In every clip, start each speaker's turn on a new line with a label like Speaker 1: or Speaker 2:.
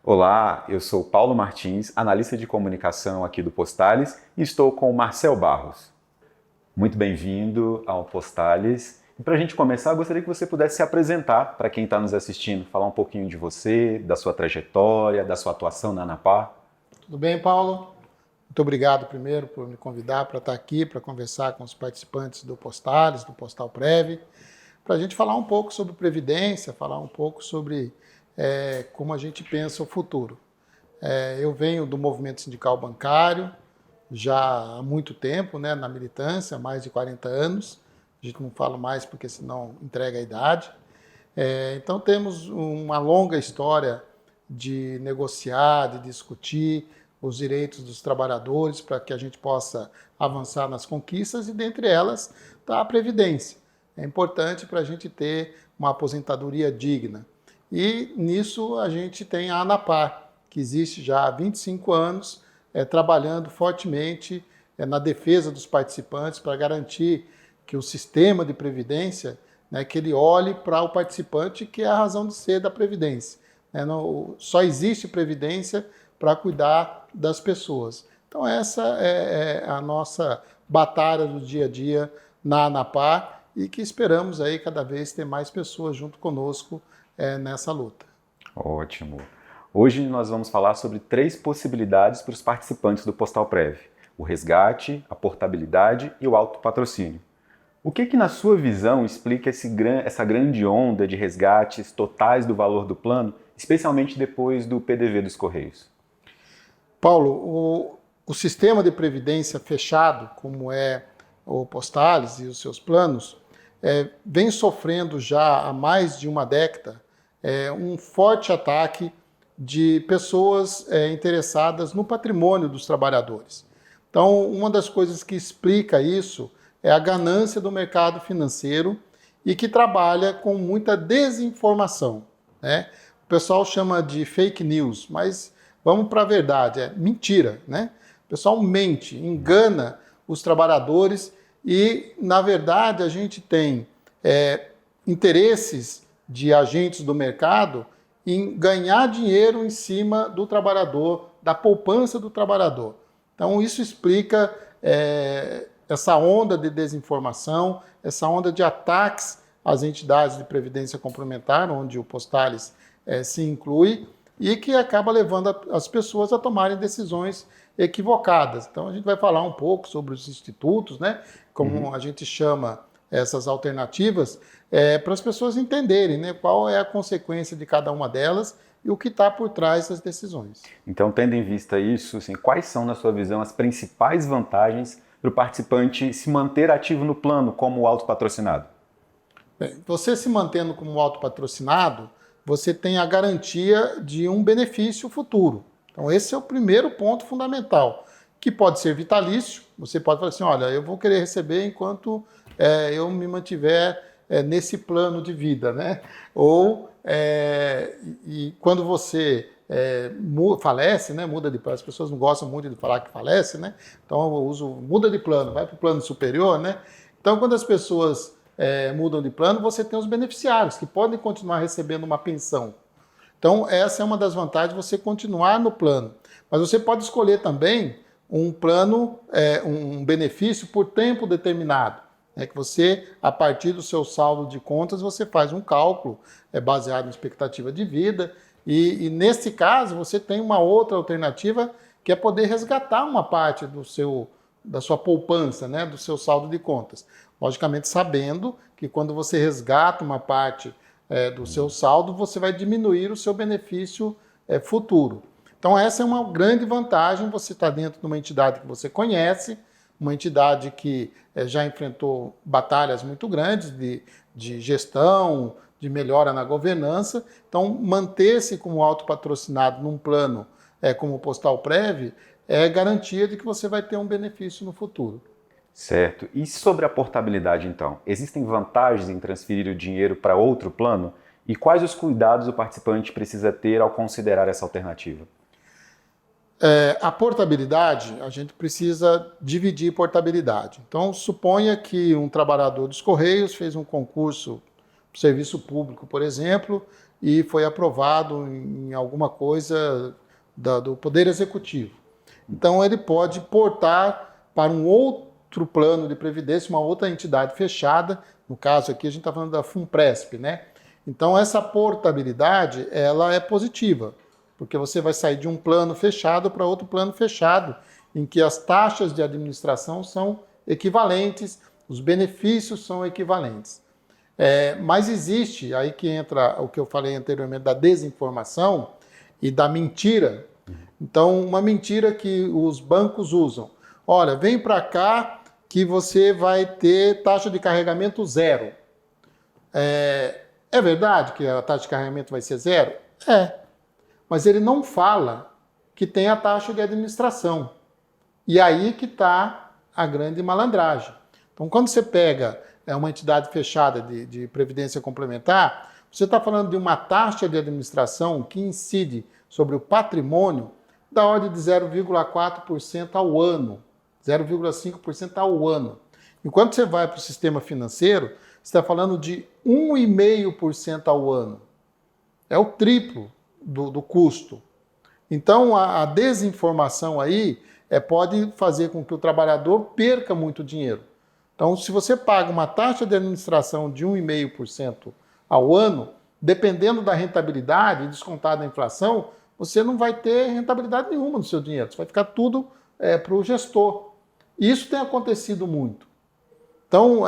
Speaker 1: Olá, eu sou Paulo Martins, analista de comunicação aqui do Postales e estou com o Marcel Barros. Muito bem-vindo ao Postales. E para a gente começar, eu gostaria que você pudesse se apresentar para quem está nos assistindo, falar um pouquinho de você, da sua trajetória, da sua atuação na ANAPAR.
Speaker 2: Tudo bem, Paulo? Muito obrigado primeiro por me convidar para estar aqui, para conversar com os participantes do Postales, do Postal Prev, para a gente falar um pouco sobre previdência, falar um pouco sobre como a gente pensa o futuro. Eu venho do movimento sindical bancário já há muito tempo, né, na militância, há mais de 40 anos. A gente não fala mais porque senão entrega a idade. Então temos uma longa história de negociar, de discutir os direitos dos trabalhadores para que a gente possa avançar nas conquistas e dentre elas está a Previdência. É importante para a gente ter uma aposentadoria digna. E nisso a gente tem a ANAPAR, que existe já há 25 anos, trabalhando fortemente na defesa dos participantes para garantir que o sistema de previdência, né, que ele olhe para o participante, que é a razão de ser da Previdência. Só existe Previdência para cuidar das pessoas. Então essa é a nossa batalha do dia a dia na ANAPAR e que esperamos aí cada vez ter mais pessoas junto conosco nessa luta.
Speaker 1: Ótimo. Hoje nós vamos falar sobre 3 possibilidades para os participantes do Postal Prev: o resgate, a portabilidade e o autopatrocínio. O que na sua visão explica essa grande onda de resgates totais do valor do plano, especialmente depois do PDV dos Correios?
Speaker 2: Paulo, o sistema de previdência fechado, como é o Postales e os seus planos, vem sofrendo já há mais de uma década um forte ataque de pessoas interessadas no patrimônio dos trabalhadores. Então, uma das coisas que explica isso é a ganância do mercado financeiro e que trabalha com muita desinformação, né? O pessoal chama de fake news, mas vamos para a verdade, é mentira, né? O pessoal mente, engana os trabalhadores e, na verdade, a gente tem interesses de agentes do mercado em ganhar dinheiro em cima do trabalhador, da poupança do trabalhador. Então, isso explica essa onda de desinformação, essa onda de ataques às entidades de previdência complementar, onde o Postales se inclui, e que acaba levando as pessoas a tomarem decisões equivocadas. Então, a gente vai falar um pouco sobre os institutos, né, como a gente chama essas alternativas, para as pessoas entenderem, né, qual é a consequência de cada uma delas e o que está por trás das decisões.
Speaker 1: Então, tendo em vista isso, assim, quais são, na sua visão, as principais vantagens para o participante se manter ativo no plano como autopatrocinado?
Speaker 2: Bem, você se mantendo como autopatrocinado, você tem a garantia de um benefício futuro. Então, esse é o primeiro ponto fundamental, que pode ser vitalício. Você pode falar assim, olha, eu vou querer receber enquanto eu me mantiver nesse plano de vida, né? Ou, e quando você falece, né? Muda de plano, as pessoas não gostam muito de falar que falece, né? Então, eu uso muda de plano, vai para o plano superior, né? Então, quando as pessoas mudam de plano, você tem os beneficiários, que podem continuar recebendo uma pensão. Então, essa é uma das vantagens de você continuar no plano. Mas você pode escolher também um plano, um benefício por tempo determinado. É que você, a partir do seu saldo de contas, você faz um cálculo baseado em expectativa de vida. E nesse caso, você tem uma outra alternativa, que é poder resgatar uma parte da sua poupança, né, do seu saldo de contas. Logicamente, sabendo que quando você resgata uma parte do seu saldo, você vai diminuir o seu benefício futuro. Então, essa é uma grande vantagem, você está dentro de uma entidade que você conhece, uma entidade que já enfrentou batalhas muito grandes de gestão, de melhora na governança. Então, manter-se como autopatrocinado num plano como o Postal Prev é garantia de que você vai ter um benefício no futuro.
Speaker 1: Certo. E sobre a portabilidade, então? Existem vantagens em transferir o dinheiro para outro plano? E quais os cuidados o participante precisa ter ao considerar essa alternativa?
Speaker 2: A portabilidade, a gente precisa dividir portabilidade. Então, suponha que um trabalhador dos Correios fez um concurso, serviço público, por exemplo, e foi aprovado em alguma coisa do Poder Executivo. Então, ele pode portar para um outro plano de previdência, uma outra entidade fechada. No caso aqui, a gente está falando da FUNPRESP, né? Então, essa portabilidade, ela é positiva, porque você vai sair de um plano fechado para outro plano fechado, em que as taxas de administração são equivalentes, os benefícios são equivalentes. Mas existe, aí que entra o que eu falei anteriormente, da desinformação e da mentira. Então, uma mentira que os bancos usam. Olha, vem para cá que você vai ter taxa de carregamento zero. É verdade que a taxa de carregamento vai ser zero? É. Mas ele não fala que tem a taxa de administração. E aí que está a grande malandragem. Então, quando você pega uma entidade fechada de previdência complementar, você está falando de uma taxa de administração que incide sobre o patrimônio da ordem de 0,4% ao ano, 0,5% ao ano. Enquanto você vai para o sistema financeiro, você está falando de 1,5% ao ano. É o triplo do custo. Então, a desinformação aí pode fazer com que o trabalhador perca muito dinheiro. Então, se você paga uma taxa de administração de 1,5% ao ano, dependendo da rentabilidade, descontada da inflação, você não vai ter rentabilidade nenhuma no seu dinheiro. Você vai ficar tudo para o gestor. E isso tem acontecido muito. Então,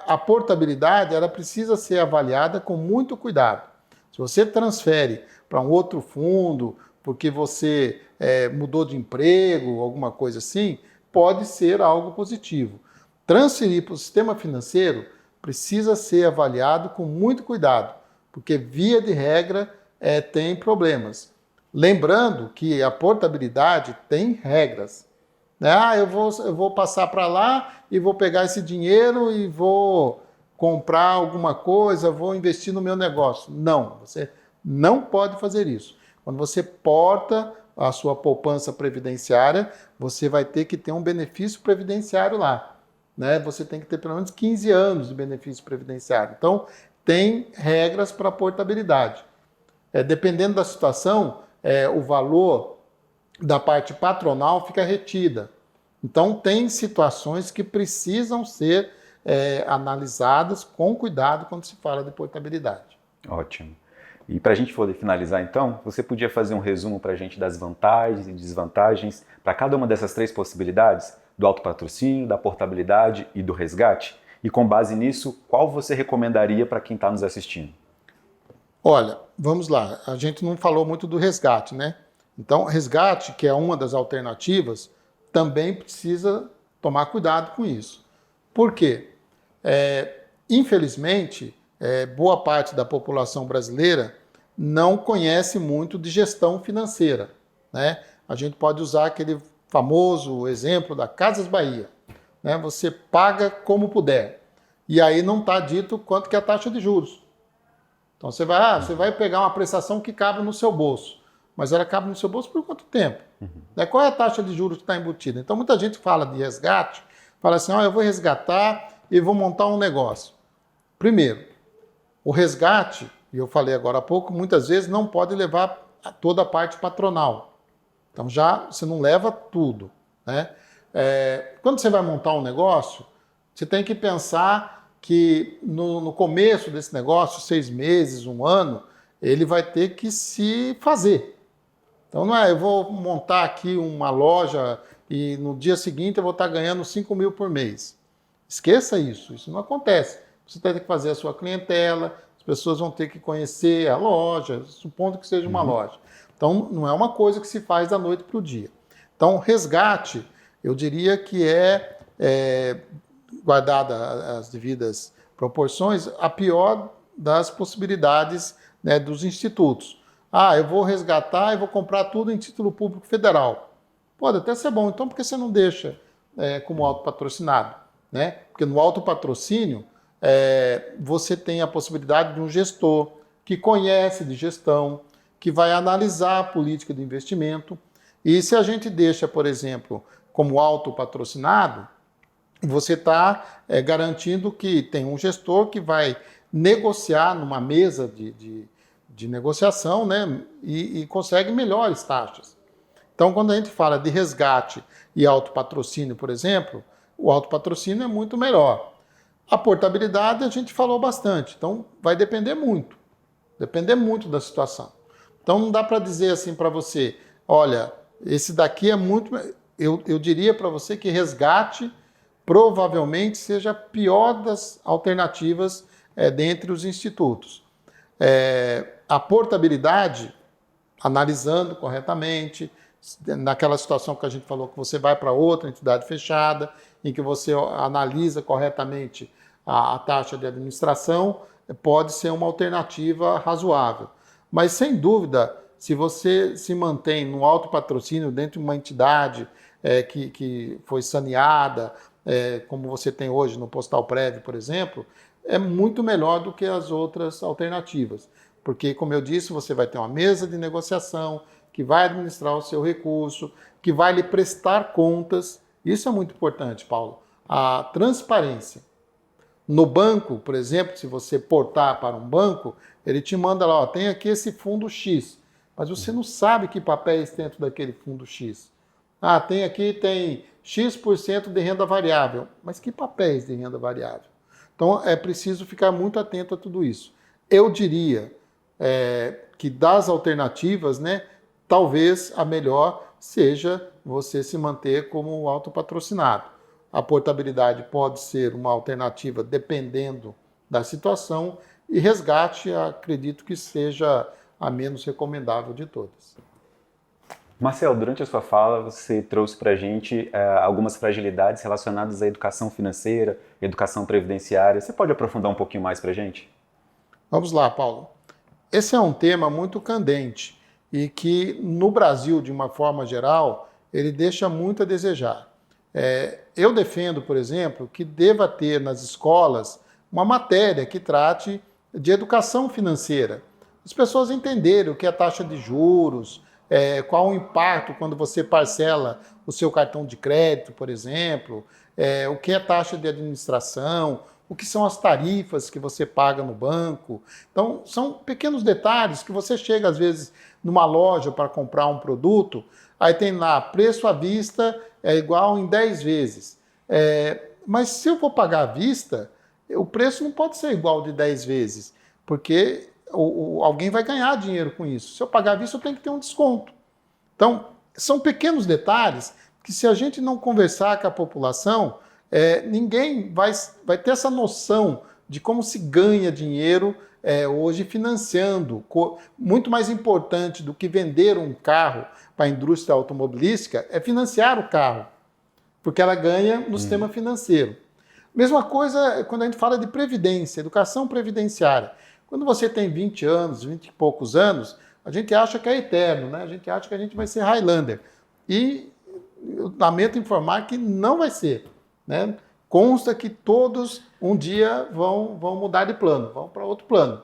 Speaker 2: a portabilidade ela precisa ser avaliada com muito cuidado. Se você transfere para um outro fundo, porque você mudou de emprego, alguma coisa assim, pode ser algo positivo. Transferir para o sistema financeiro precisa ser avaliado com muito cuidado, porque, via de regra, tem problemas. Lembrando que a portabilidade tem regras. Eu vou passar para lá e vou pegar esse dinheiro e vou comprar alguma coisa, vou investir no meu negócio. Não, você não pode fazer isso. Quando você porta a sua poupança previdenciária, você vai ter que ter um benefício previdenciário lá. Você tem que ter pelo menos 15 anos de benefício previdenciário. Então, tem regras para portabilidade. Dependendo da situação, o valor da parte patronal fica retida. Então, tem situações que precisam ser analisadas com cuidado quando se fala de portabilidade.
Speaker 1: Ótimo. E para a gente poder finalizar, então, você podia fazer um resumo para a gente das vantagens e desvantagens para cada uma dessas três possibilidades, do autopatrocínio, da portabilidade e do resgate? E com base nisso, qual você recomendaria para quem está nos assistindo?
Speaker 2: Olha, vamos lá. A gente não falou muito do resgate, né? Então, resgate, que é uma das alternativas, também precisa tomar cuidado com isso. Por quê? Infelizmente, boa parte da população brasileira não conhece muito de gestão financeira, né? A gente pode usar aquele famoso exemplo da Casas Bahia, né? Você paga como puder. E aí não está dito quanto que é a taxa de juros. Então você vai pegar uma prestação que cabe no seu bolso. Mas ela cabe no seu bolso por quanto tempo? Qual é a taxa de juros que está embutida? Então muita gente fala de resgate, fala assim, eu vou resgatar e vou montar um negócio. Primeiro, o resgate, e eu falei agora há pouco, muitas vezes não pode levar toda a parte patronal. Então já você não leva tudo, né? Quando você vai montar um negócio, você tem que pensar que no começo desse negócio, 6 meses, 1 ano, ele vai ter que se fazer. Então não eu vou montar aqui uma loja e no dia seguinte eu vou estar ganhando 5 mil por mês. Esqueça isso, isso não acontece. Você tem que fazer a sua clientela, as pessoas vão ter que conhecer a loja, supondo que seja uma loja. Então não é uma coisa que se faz da noite para o dia. Então resgate, eu diria que guardada as devidas proporções, a pior das possibilidades, né, dos institutos. Eu vou resgatar e vou comprar tudo em título público federal. Pode até ser bom, então por que você não deixa como autopatrocinado? Né? Porque no autopatrocínio você tem a possibilidade de um gestor que conhece de gestão, que vai analisar a política de investimento. E se a gente deixa, por exemplo, como autopatrocinado, você está garantindo que tem um gestor que vai negociar numa mesa de negociação, né, e consegue melhores taxas. Então, quando a gente fala de resgate e autopatrocínio, por exemplo, o autopatrocínio é muito melhor. A portabilidade a gente falou bastante, então vai depender muito da situação. Então não dá para dizer assim para você, olha, esse daqui é muito... Eu diria para você que resgate provavelmente seja a pior das alternativas dentre os institutos. A portabilidade, analisando corretamente, naquela situação que a gente falou que você vai para outra entidade fechada, em que você analisa corretamente a taxa de administração, pode ser uma alternativa razoável. Mas, sem dúvida, se você se mantém no autopatrocínio dentro de uma entidade que foi saneada, como você tem hoje no Postalprev, por exemplo, é muito melhor do que as outras alternativas. Porque, como eu disse, você vai ter uma mesa de negociação que vai administrar o seu recurso, que vai lhe prestar contas. Isso é muito importante, Paulo. A transparência. No banco, por exemplo, se você portar para um banco, ele te manda lá, ó, tem aqui esse fundo X, mas você não sabe que papéis tem dentro daquele fundo X. Ah, tem X% de renda variável, mas que papéis de renda variável? Então é preciso ficar muito atento a tudo isso. Eu diria que das alternativas, né, talvez a melhor seja você se manter como autopatrocinado. A portabilidade pode ser uma alternativa dependendo da situação e resgate, acredito que seja a menos recomendável de todas.
Speaker 1: Marcel, durante a sua fala você trouxe para a gente algumas fragilidades relacionadas à educação financeira, educação previdenciária. Você pode aprofundar um pouquinho mais para a gente?
Speaker 2: Vamos lá, Paulo. Esse é um tema muito candente e que no Brasil, de uma forma geral, ele deixa muito a desejar. Eu defendo, por exemplo, que deva ter nas escolas uma matéria que trate de educação financeira. As pessoas entenderem o que é taxa de juros, qual o impacto quando você parcela o seu cartão de crédito, por exemplo, o que é taxa de administração, o que são as tarifas que você paga no banco. Então, são pequenos detalhes que você chega, às vezes, numa loja para comprar um produto, aí tem lá, preço à vista é igual em 10 vezes. Mas se eu for pagar à vista, o preço não pode ser igual de 10 vezes, porque alguém vai ganhar dinheiro com isso. Se eu pagar à vista, eu tenho que ter um desconto. Então, são pequenos detalhes que, se a gente não conversar com a população, ninguém vai ter essa noção de como se ganha dinheiro hoje financiando. Muito mais importante do que vender um carro para a indústria automobilística é financiar o carro, porque ela ganha no sistema financeiro. Mesma coisa quando a gente fala de previdência, educação previdenciária. Quando você tem 20 anos, 20 e poucos anos, a gente acha que é eterno, né? A gente acha que a gente vai ser Highlander. E eu lamento informar que não vai ser, né? Consta que todos um dia vão mudar de plano, vão para outro plano.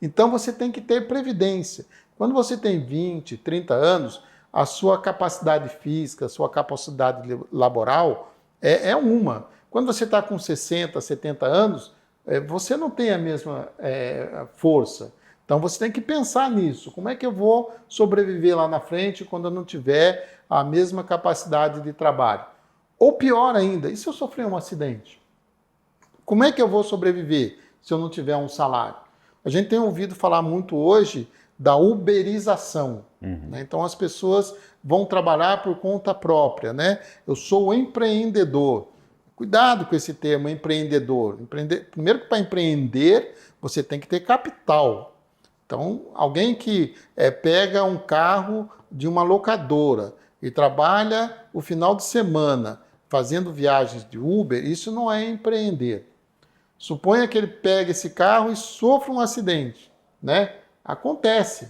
Speaker 2: Então você tem que ter previdência. Quando você tem 20, 30 anos, a sua capacidade física, a sua capacidade laboral é uma. Quando você está com 60, 70 anos, você não tem a mesma força. Então você tem que pensar nisso. Como é que eu vou sobreviver lá na frente quando eu não tiver a mesma capacidade de trabalho? Ou pior ainda, e se eu sofrer um acidente? Como é que eu vou sobreviver se eu não tiver um salário? A gente tem ouvido falar muito hoje da uberização. Né? Então as pessoas vão trabalhar por conta própria. Né? Eu sou empreendedor. Cuidado com esse termo, empreendedor. Primeiro que para empreender, você tem que ter capital. Então, alguém que pega um carro de uma locadora e trabalha o final de semana fazendo viagens de Uber, isso não é empreender. Suponha que ele pegue esse carro e sofra um acidente. Né? Acontece.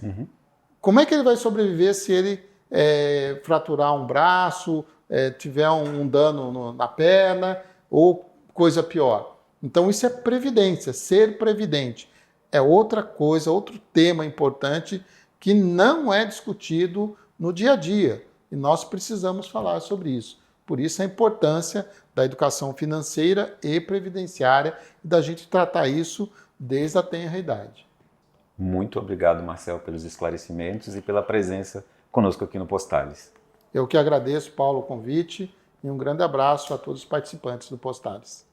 Speaker 2: Como é que ele vai sobreviver se ele fraturar um braço, tiver um dano na perna ou coisa pior? Então isso é previdência, ser previdente. É outra coisa, outro tema importante que não é discutido no dia a dia. E nós precisamos falar sobre isso. Por isso a importância da educação financeira e previdenciária e da gente tratar isso desde a tenra idade.
Speaker 1: Muito obrigado, Marcel, pelos esclarecimentos e pela presença conosco aqui no Postales.
Speaker 2: Eu que agradeço, Paulo, o convite e um grande abraço a todos os participantes do Postales.